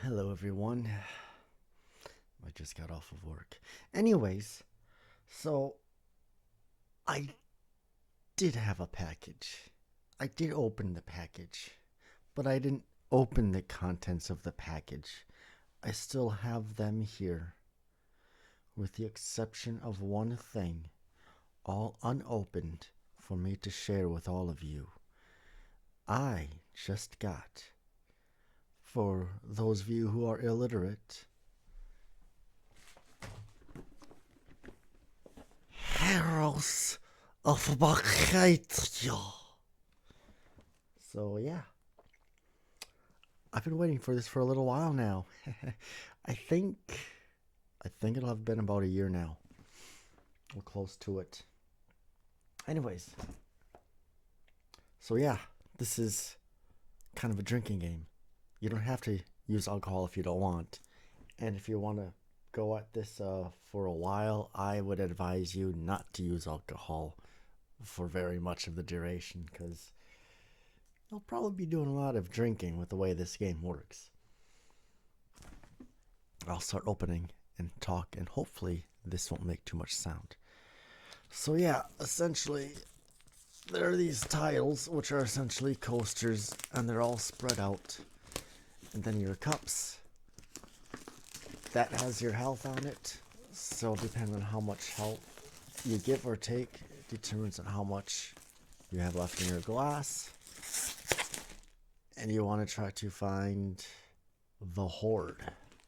Hello, everyone. I just got off of work. Anyways, so I did have a package. I did open the package, but I didn't open the contents of the package. I still have them here, with the exception of one thing, all unopened for me to share with all of you. I just got, for those of you who are illiterate, Heroes of Barcadia. So yeah, I've been waiting for this for a little while now. I think I think it'll have been about a year now. We're close to it. Anyways, so yeah, this is kind of a drinking game. You don't have to use alcohol if you don't want. And if you want to go at this for a while, I would advise you not to use alcohol for very much of the duration because you'll probably be doing a lot of drinking with the way this game works. I'll start opening and talk, and hopefully this won't make too much sound. So yeah, essentially there are these tiles which are essentially coasters, and they're all spread out. And then your cups, that has your health on it. So depending on how much health you give or take, determines on how much you have left in your glass. And you want to try to find the hoard,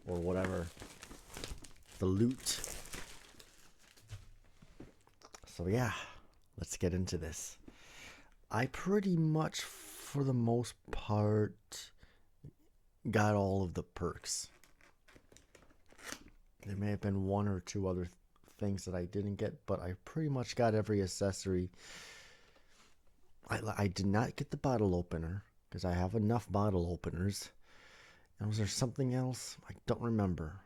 or whatever, the loot. So yeah, let's get into this. I pretty much, for the most part, got all of the perks. There may have been one or two other things that I didn't get, but I pretty much got every accessory. I did not get the bottle opener because I have enough bottle openers. And was there something else? I don't remember.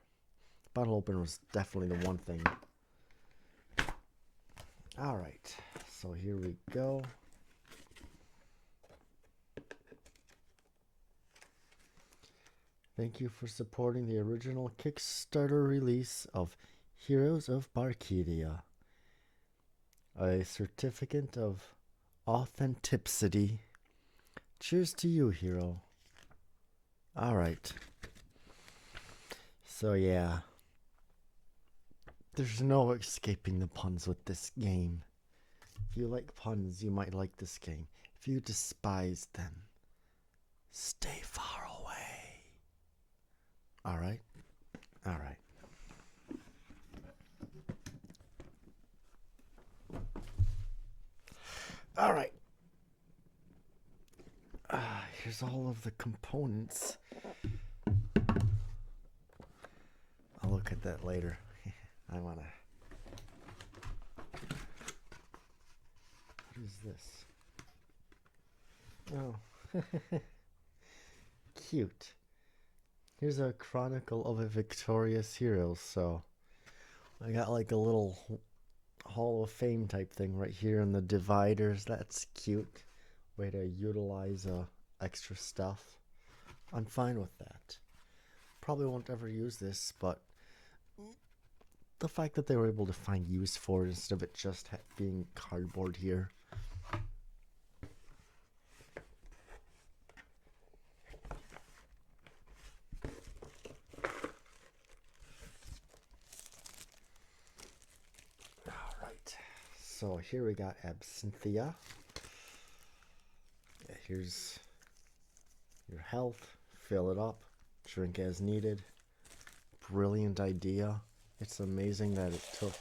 Bottle opener was definitely the one thing. Alright, so here we go. Thank you for supporting the original Kickstarter release of Heroes of Barcadia. A certificate of authenticity. Cheers to you, hero. Alright. So yeah. There's no escaping the puns with this game. If you like puns, you might like this game. If you despise them, stay far away. Alright? Alright. Alright. Here's all of the components. I'll look at that later. I wanna... What is this? Oh. Cute. Here's a chronicle of a victorious hero. So I got like a little Hall of Fame type thing right here in the dividers. That's cute. Way to utilize extra stuff. I'm fine with that. Probably won't ever use this, but the fact that they were able to find use for it instead of it just being cardboard here. Alright, so here we got Absinthia. Here's your health. Fill it up. Drink as needed. Brilliant idea. It's amazing that it took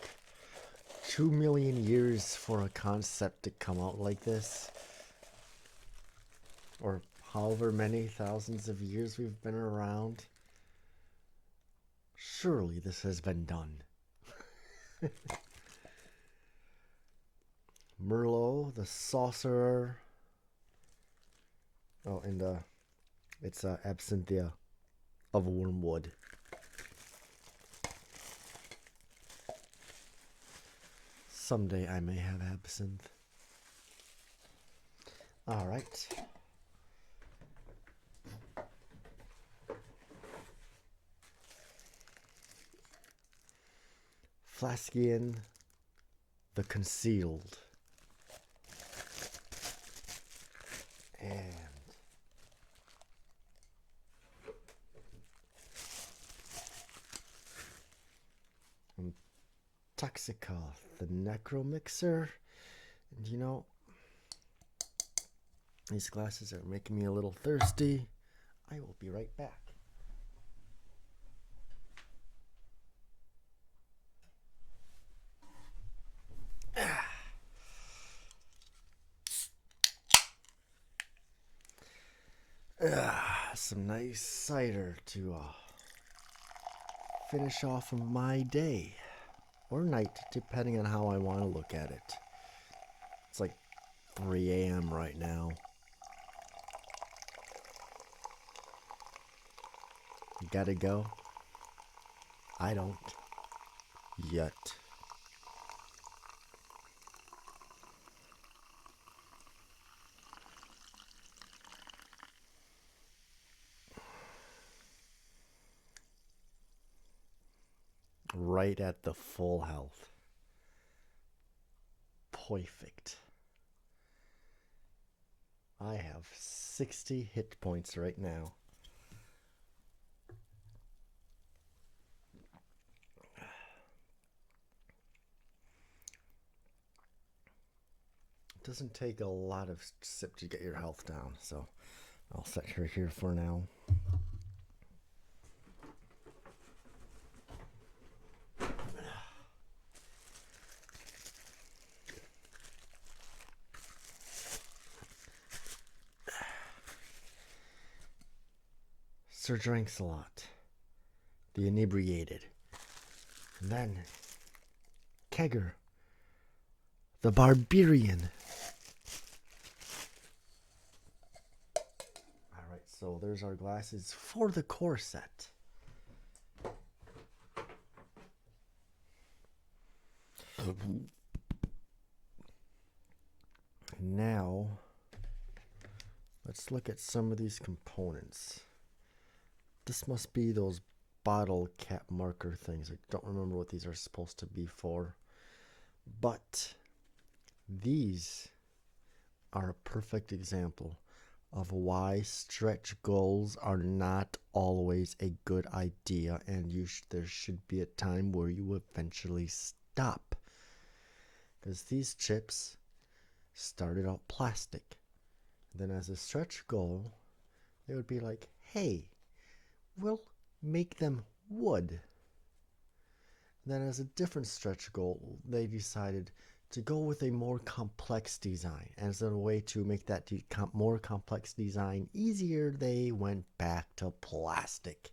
2 million years for a concept to come out like this. Or however many thousands of years we've been around. Surely this has been done. Merlot, the sorcerer. Oh, and it's Absinthia of Wormwood. Someday I may have absinthe. Alright. Flaskian the Concealed. And Toxica the Necromixer. And you know, these glasses are making me a little thirsty. I will be right back. Some nice cider to finish off of my day or night, depending on how I want to look at it. It's like 3 a.m. right now. You gotta go? I don't. Yet. Right at the full health. Perfect. I have 60 hit points right now. It doesn't take a lot of sip to get your health down, so I'll set her here for now. Sir Drinks a Lot, the Inebriated, and then Kegger, the Barbarian. Alright, so there's our glasses for the core set. Now, let's look at some of these components. This must be those bottle cap marker things. I don't remember what these are supposed to be for. But these are a perfect example of why stretch goals are not always a good idea, and there should be a time where you eventually stop. Because these chips started out plastic. Then as a stretch goal, they would be like, hey, we'll make them wood. Then as a different stretch goal, they decided to go with a more complex design. As a way to make that more complex design easier, they went back to plastic.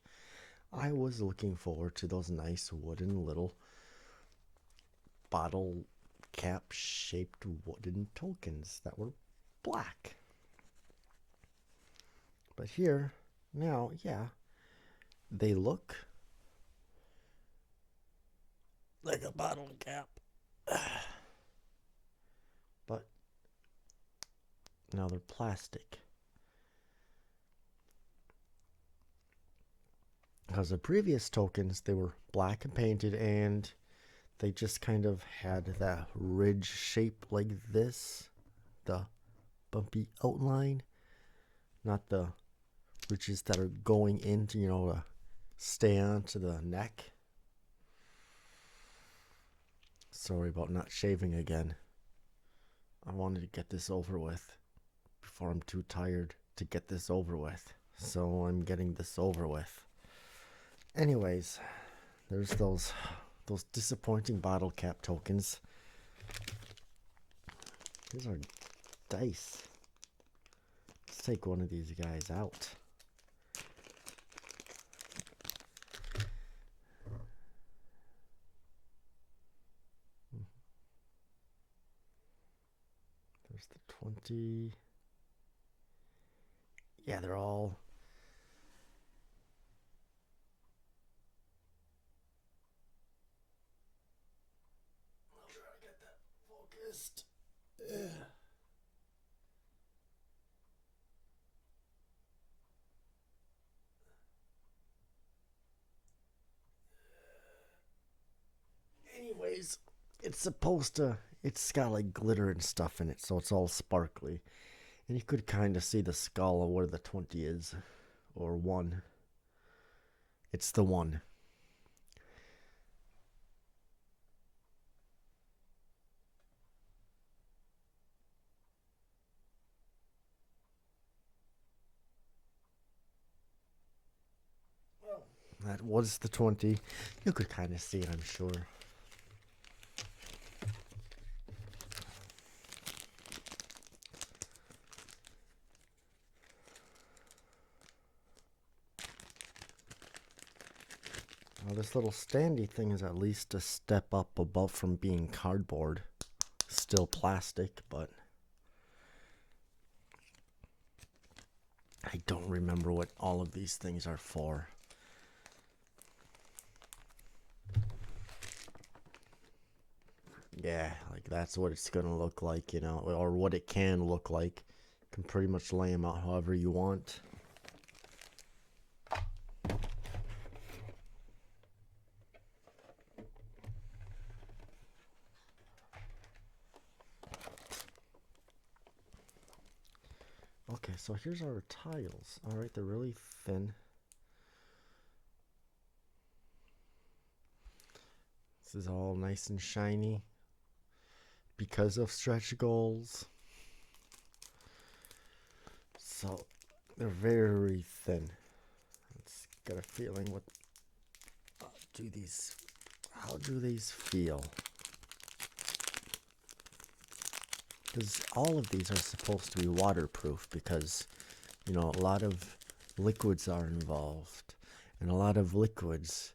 I was looking forward to those nice wooden little bottle cap shaped wooden tokens that were black. But here, now, yeah, they look like a bottle cap. But now they're plastic. Because the previous tokens, they were black and painted, and they just kind of had that ridge shape like this. The bumpy outline. Not the ridges that are going into, to stay onto the neck. Sorry about not shaving again. I wanted to get this over with before I'm too tired to get this over with. So I'm getting this over with. Anyways, there's those disappointing bottle cap tokens. Here's our dice. Let's take one of these guys out. There's the 20. Yeah, they're all... I'll try to get that focused. it's supposed to, it's got like glitter and stuff in it, so it's all sparkly. And you could kind of see the skull of where the 20 is, or 1. It's the 1. That was the 20. You could kind of see it, I'm sure. Well, this little standy thing is at least a step up above from being cardboard. Still plastic, but I don't remember what all of these things are for. Yeah, like that's what it's gonna look like, you know, or what it can look like. You can pretty much lay them out however you want. Okay, so here's our tiles. Alright, they're really thin. This is all nice and shiny because of stretch goals. So they're very thin. It's got a feeling what how do these feel? Because all of these are supposed to be waterproof because, you know, a lot of liquids are involved, and a lot of liquids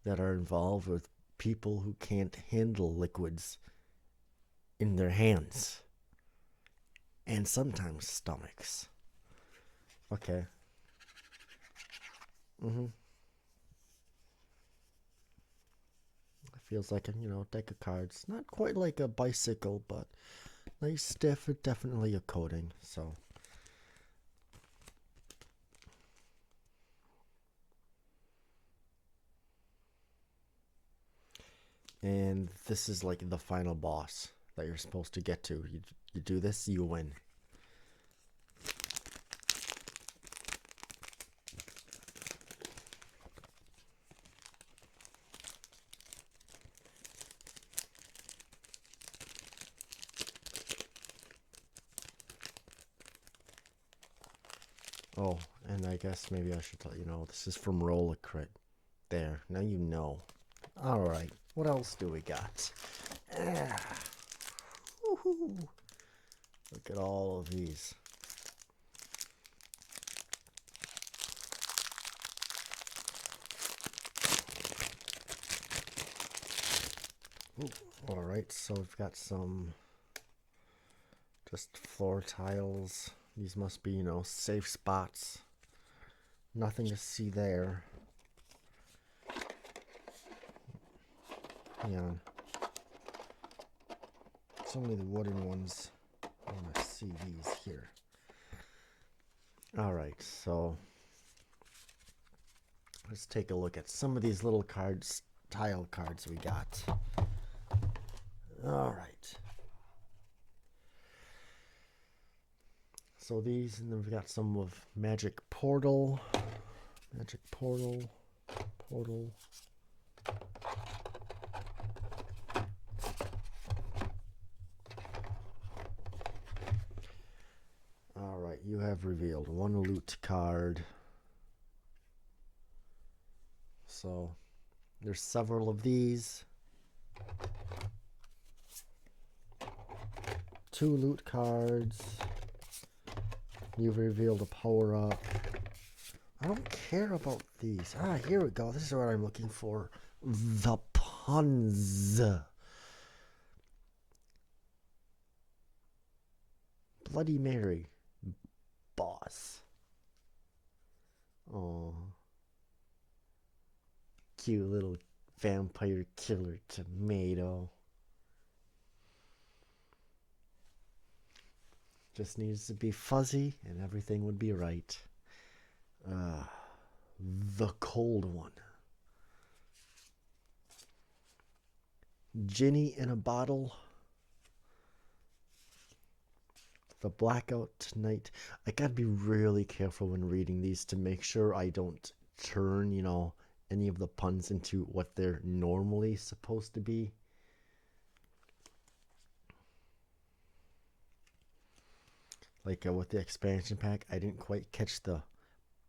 that are involved with people who can't handle liquids in their hands and sometimes stomachs. Okay. It feels like a, you know, deck of cards. Not quite like a bicycle, but nice stiff, definitely a coating. So and this is like the final boss that you're supposed to get to. You do this, you win. Oh, and I guess maybe I should tell you, know, this is from Roll a Crit. There, now you know. Alright, what else do we got? Ah, woohoo. Look at all of these. Alright, so we've got some just floor tiles. These must be, you know, safe spots. Nothing to see there. Hang on. It's only the wooden ones. I want to see these here. Alright, so let's take a look at some of these little cards, tile cards we got. Alright. So these, and then we've got some of Magic Portal. Magic Portal. Portal. Alright, you have revealed one loot card. So there's several of these. 2 loot cards. You've revealed a power up. I don't care about these. Ah, here we go. This is what I'm looking for. The puns. Bloody Mary. Boss. Oh. Cute little vampire killer tomato. Just needs to be fuzzy and everything would be right. The cold one. Ginny in a bottle. The blackout night. I gotta be really careful when reading these to make sure I don't turn, any of the puns into what they're normally supposed to be. Like with the expansion pack, I didn't quite catch the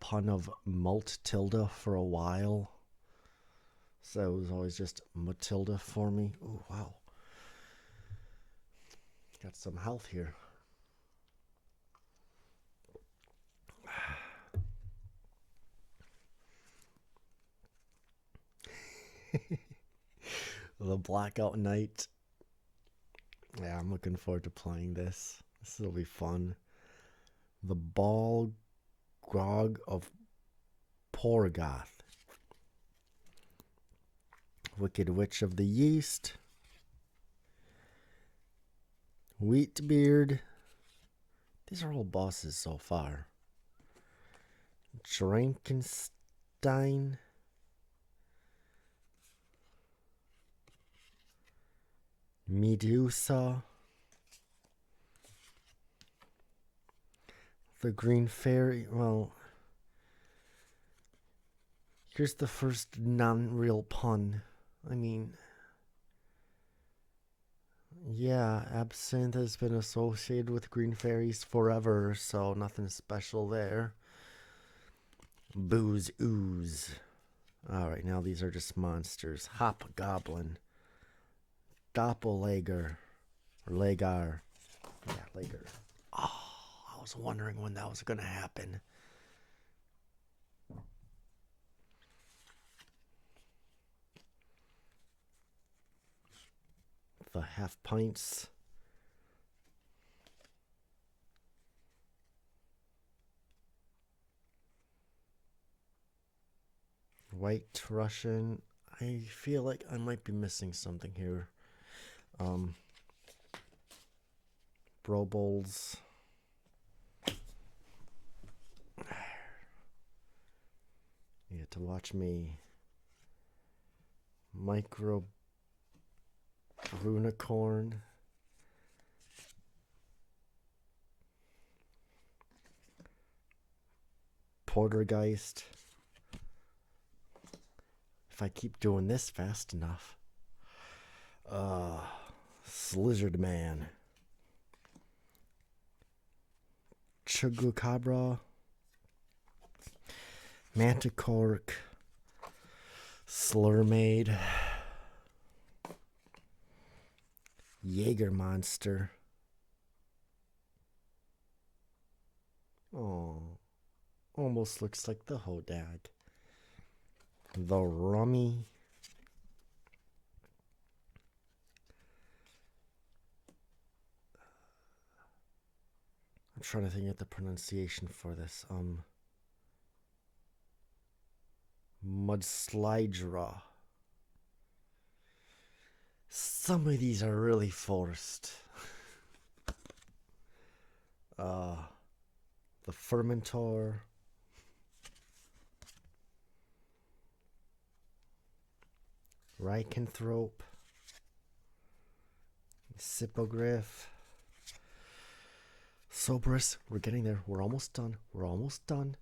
pun of Malt Tilda for a while. So it was always just Matilda for me. Oh, wow. Got some health here. The Blackout Night. Yeah, I'm looking forward to playing this. This will be fun. The Ball Grog of Porgoth. Wicked Witch of the Yeast. Wheatbeard. These are all bosses so far. Drankenstein. Medusa. The Green Fairy. Well, here's the first non-real pun. I mean, yeah, absinthe has been associated with green fairies forever, so nothing special there. Booze ooze. Alright, now these are just monsters. Hobgoblin. Doppelganger. Or Lagar. Yeah, Lager. Oh, I was wondering when that was going to happen. The half pints. White Russian. I feel like I might be missing something here. Bro Bowls. You get to watch me micro Brunicorn. Portergeist. If I keep doing this fast enough. Slizzard Man. Chugacabra. Manticork. Slurmaid. Jaeger Monster. Oh, almost looks like the Hodag. The Rummy. I'm trying to think of the pronunciation for this. Mudslidera. Some of these are really forced. The Fermentor. Lycanthrope. Sippogriff. Soberus. We're getting there. We're almost done. We're almost done.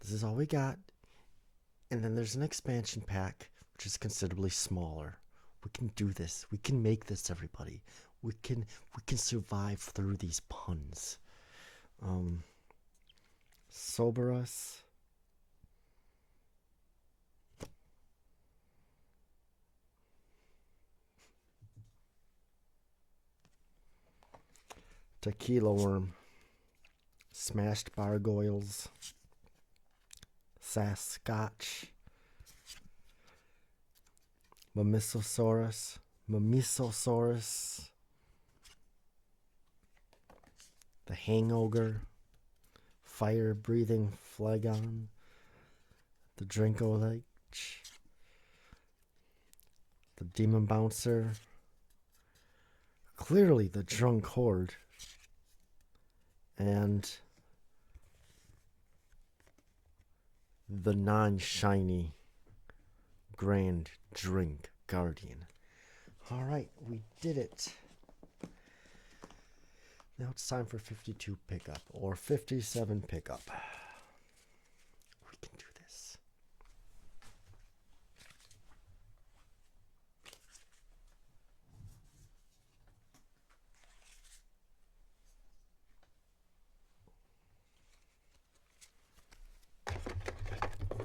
This is all we got. And then there's an expansion pack, which is considerably smaller. We can do this. We can make this, everybody. We can survive through these puns. Soberus. Tequila Worm. Smashed Bargoyles. Sasquatch. Mamisosaurus. The Hangogre. Fire Breathing Flagon. The Drinkolich. The Demon Bouncer. Clearly the Drunk Horde. And the non-shiny Grand Drink Guardian. All right, we did it. Now it's time for 52 pickup or 57 pickup. We can do this.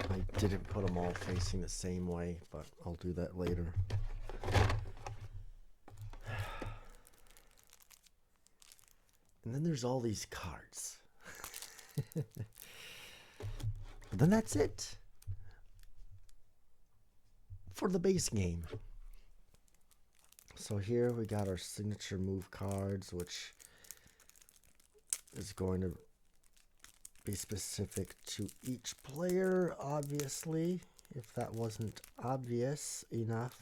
I didn't put them all facing the same way, but I'll do that later. And then there's all these cards. Then that's it for the base game. So here we got our signature move cards, which is going to be specific to each player, obviously, if that wasn't obvious enough.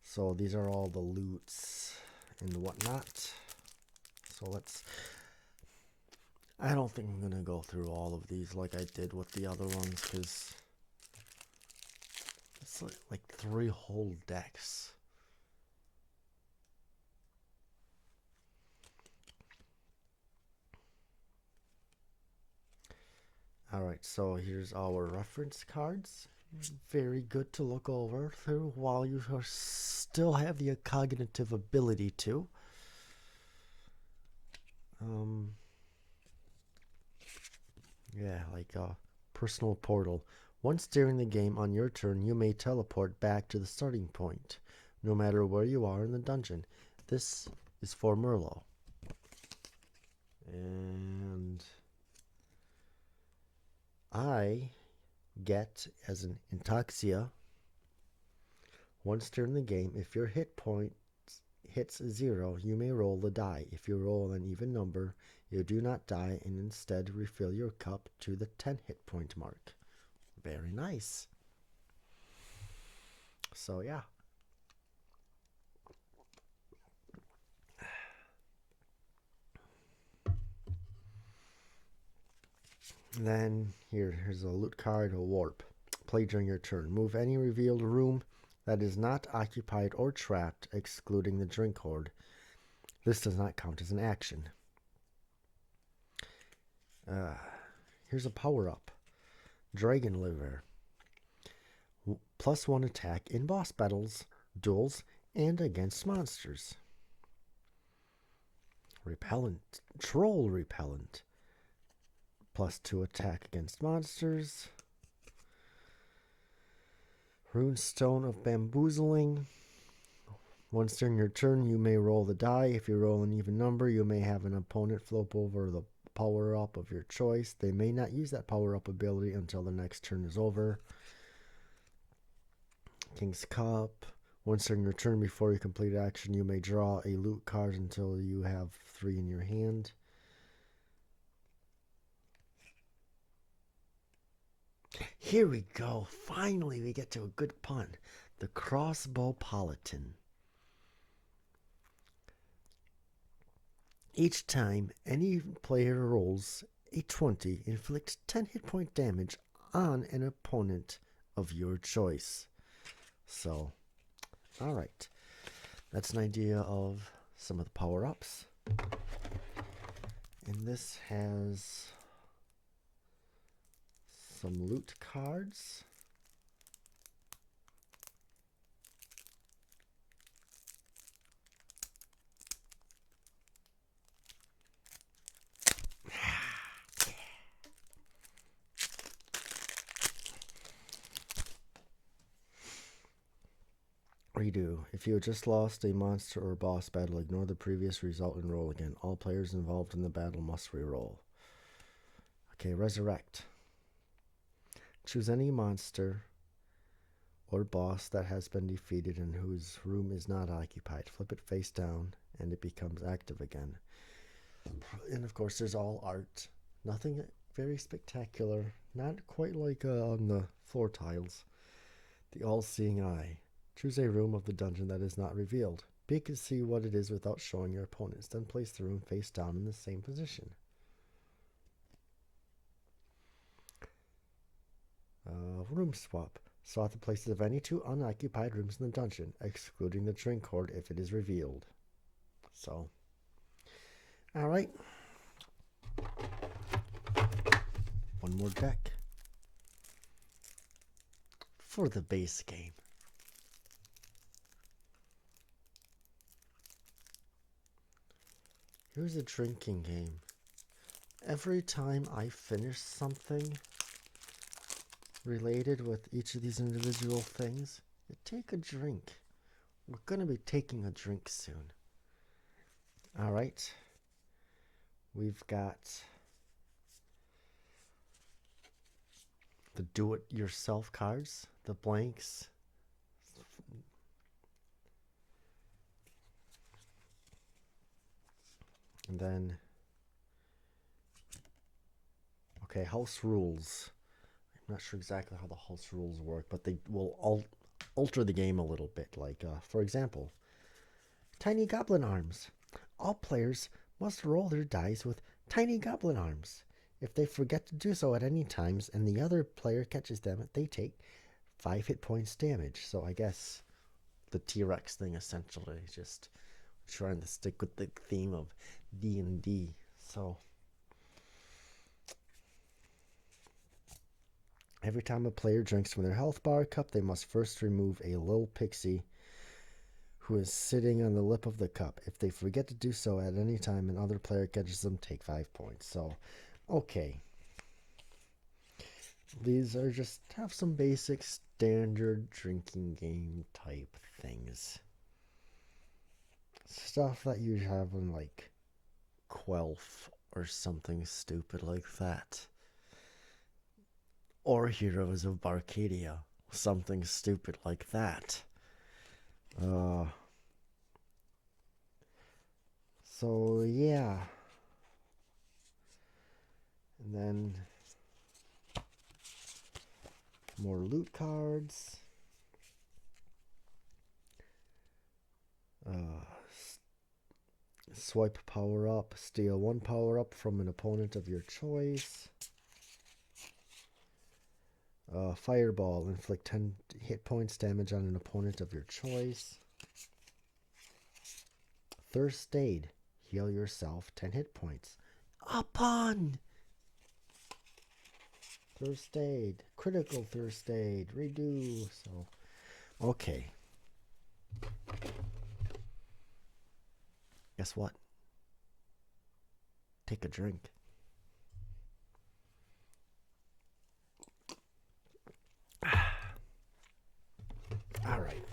So these are all the loots and whatnot. So I don't think I'm gonna go through all of these like I did with the other ones, because it's like 3 whole decks. Alright, so here's our reference cards. Very good to look over through while you still have the cognitive ability to. Yeah, like a personal portal. Once during the game on your turn, you may teleport back to the starting point, no matter where you are in the dungeon. This is for Merlot. And I get as an Intoxia. Once during the game, if your hit point hits 0, you may roll the die. If you roll an even number, you do not die and instead refill your cup to the 10 hit point mark. Very nice. So yeah. Then here's a loot card, a warp. Play during your turn. Move any revealed room that is not occupied or trapped, excluding the drink hoard. This does not count as an action. Here's a power-up. Dragon Liver. +1 attack in boss battles, duels, and against monsters. Repellent. Troll Repellent. +2 attack against monsters. Runestone of Bamboozling. Once during your turn, you may roll the die. If you roll an even number, you may have an opponent flip over the power-up of your choice. They may not use that power-up ability until the next turn is over. King's Cup. Once during your turn, before you complete action, you may draw a loot card until you have 3 in your hand. Here we go. Finally, we get to a good pun. The Crossbowpolitan. Each time any player rolls a 20, inflict 10 hit point damage on an opponent of your choice. So, alright. That's an idea of some of the power-ups. And this has some loot cards. Redo. If you had just lost a monster or boss battle, ignore the previous result and roll again. All players involved in the battle must reroll. Okay, resurrect. Choose any monster or boss that has been defeated and whose room is not occupied. Flip it face down and it becomes active again. And of course, there's all art. Nothing very spectacular. Not quite like on the floor tiles. The all-seeing eye. Choose a room of the dungeon that is not revealed. Peek and see what it is without showing your opponents. Then place the room face down in the same position. Room swap. Swap the places of any two unoccupied rooms in the dungeon, excluding the drink hoard if it is revealed. So, alright. One more deck for the base game. Here's a drinking game. Every time I finish something related with each of these individual things, you take a drink. We're going to be taking a drink soon. All right. We've got the do-it-yourself cards, the blanks. And then, okay, house rules. I'm not sure exactly how the house rules work, but they will alter the game a little bit. Like, for example, tiny goblin arms. All players must roll their dice with tiny goblin arms. If they forget to do so at any times and the other player catches them, they take 5 hit points damage. So I guess the T-Rex thing essentially just trying to stick with the theme of D&D. So every time a player drinks from their health bar cup, they must first remove a little pixie who is sitting on the lip of the cup. If they forget to do so at any time, another player catches them, take 5 points. So, okay. These are just have some basic standard drinking game type things. Stuff that you have in like Quelf or something stupid like that. Or Heroes of Barcadia. Something stupid like that. So yeah. And then more loot cards. Swipe power up. Steal 1 power up from an opponent of your choice. Fireball. Inflict 10 hit points damage on an opponent of your choice. Thirst aid. Heal yourself 10 hit points. Upon! Thirst aid. Critical thirst aid. Redo. So, okay. Guess what? Take a drink. All right.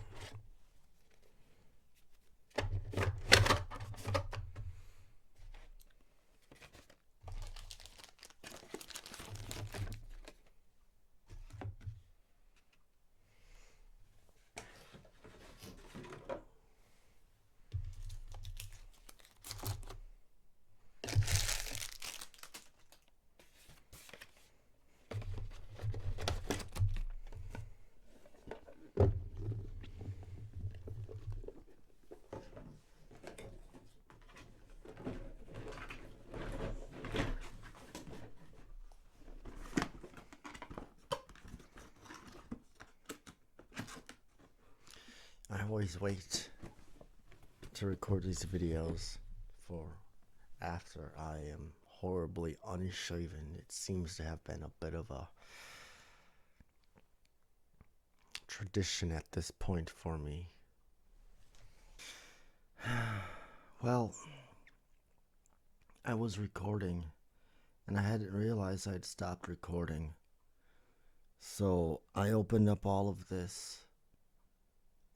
I always wait to record these videos for after I am horribly unshaven. It seems to have been a bit of a tradition at this point for me. Well, I was recording and I hadn't realized I'd stopped recording. So I opened up all of this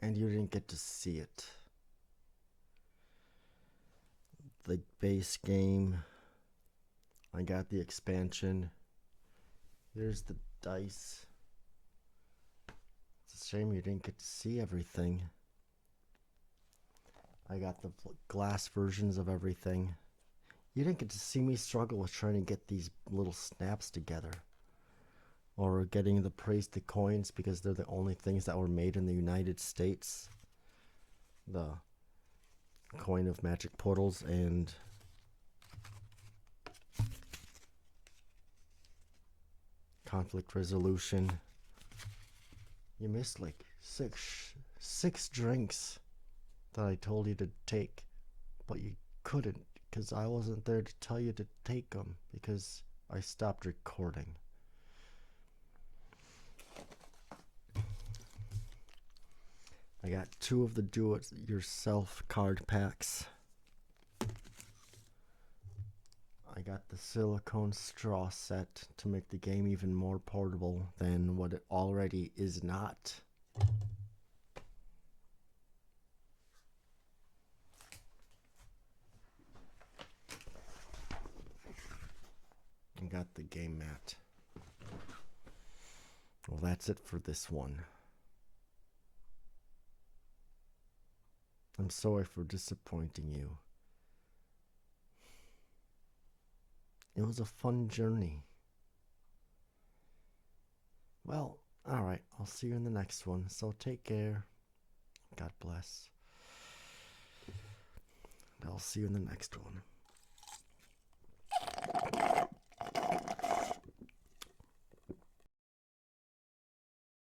and you didn't get to see it. The base game. I got the expansion. Here's the dice. It's a shame you didn't get to see everything. I got the glass versions of everything. You didn't get to see me struggle with trying to get these little snaps together. Or getting the praise to coins because they're the only things that were made in the United States. The coin of magic portals and conflict resolution. You missed like six drinks that I told you to take, but you couldn't because I wasn't there to tell you to take them because I stopped recording. I got 2 of the do-it-yourself card packs. I got the silicone straw set to make the game even more portable than what it already is not. I got the game mat. Well, that's it for this one. I'm sorry for disappointing you. It was a fun journey. Well, alright, I'll see you in the next one. So take care. God bless. I'll see you in the next one.